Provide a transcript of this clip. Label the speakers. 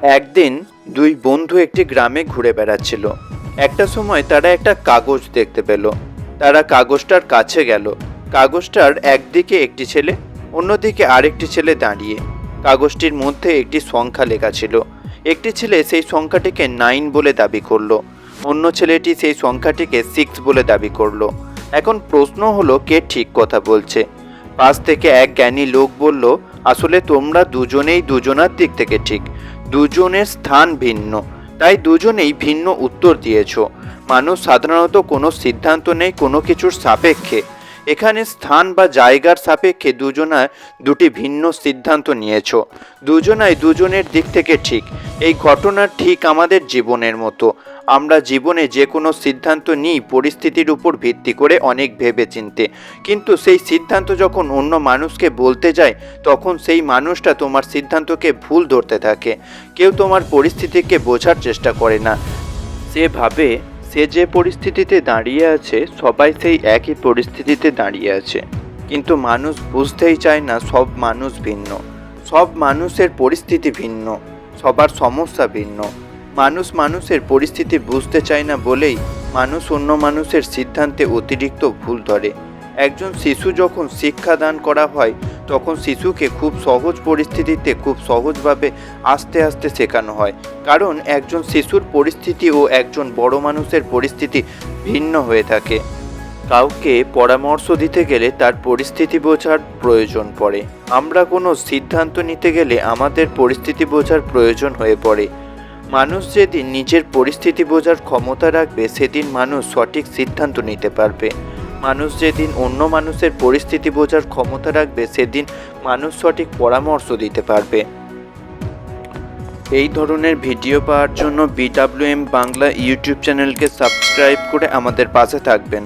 Speaker 1: একদিন দুই বন্ধু একটি গ্রামে ঘুরে বেড়াচ্ছিল। একটা সময় তারা একটা কাগজ দেখতে পেল। তারা কাগজটার কাছে গেল। কাগজটার একদিকে একটি ছেলে, অন্যদিকে আরেকটি ছেলে দাঁড়িয়ে। কাগজটির মধ্যে একটি সংখ্যা লেখা ছিল। একটি ছেলে সেই সংখ্যাটিকে 9 বলে দাবি করলো, অন্য ছেলেটি সেই সংখ্যাটিকে 6 বলে দাবি করলো। এখন প্রশ্ন হলো, কে ঠিক কথা বলছে? পাশ থেকে এক জ্ঞানী লোক বলল, আসলে তোমরা দুজনেই দুজনার দিক থেকে ঠিক। দুজনের স্থান ভিন্ন, তাই দুজনেই ভিন্ন উত্তর দিয়েছ। মানুষ সাধারণত কোনো সিদ্ধান্ত নেই কোনো কিছুর সাপেক্ষে। এখানে স্থান বা জায়গার সাপেক্ষে দুজনায় দুটি ভিন্ন সিদ্ধান্ত নিয়েছ। দুজনাই দুজনের দিক থেকে ঠিক। এই ঘটনা ঠিক আমাদের জীবনের মতো। আমরা জীবনে যে কোনো সিদ্ধান্ত নিই পরিস্থিতির উপর ভিত্তি করে অনেক ভেবেচিন্তে, কিন্তু সেই সিদ্ধান্ত যখন অন্য মানুষকে বলতে যায় তখন সেই মানুষটা তোমার সিদ্ধান্তকে ভুল ধরতে থাকে। কেউ তোমার পরিস্থিতিকে বোঝার চেষ্টা করে না। সে ভাবে সে যে পরিস্থিতিতে দাঁড়িয়ে আছে সবাই সেই একই পরিস্থিতিতে দাঁড়িয়ে আছে, কিন্তু মানুষ বুঝতেই চায় না সব মানুষ ভিন্ন, সব মানুষের পরিস্থিতি ভিন্ন, সবার সমস্যা ভিন্ন। মানুষ মানুষের পরিস্থিতি বুঝতে চায় না বলেই মানুষ অন্য মানুষের সিদ্ধান্তে অতিরিক্ত ভুল ধরে। একজন শিশু যখন শিক্ষাদান করা হয় তখন শিশুকে খুব সহজ পরিস্থিতিতে খুব সহজভাবে আস্তে আস্তে শেখানো হয়, কারণ একজন শিশুর পরিস্থিতি ও একজন বড় মানুষের পরিস্থিতি ভিন্ন হয়ে থাকে। কাউকে পরামর্শ দিতে গেলে তার পরিস্থিতি বোঝার প্রয়োজন পড়ে। আমরা কোনো সিদ্ধান্ত নিতে গেলে আমাদের পরিস্থিতি বোঝার প্রয়োজন হয়ে পড়ে। মানুষ যেদিন নিজের পরিস্থিতি বোঝার ক্ষমতা রাখবে সেদিন মানুষ সঠিক সিদ্ধান্ত নিতে পারবে। মানুষ যেদিন অন্য মানুষের পরিস্থিতি বোঝার ক্ষমতা রাখবে সেদিন মানুষ সঠিক পরামর্শ দিতে পারবে। এই ধরনের ভিডিও পাওয়ার জন্য BWM বাংলা ইউটিউব চ্যানেলকে সাবস্ক্রাইব করে আমাদের পাশে থাকবেন।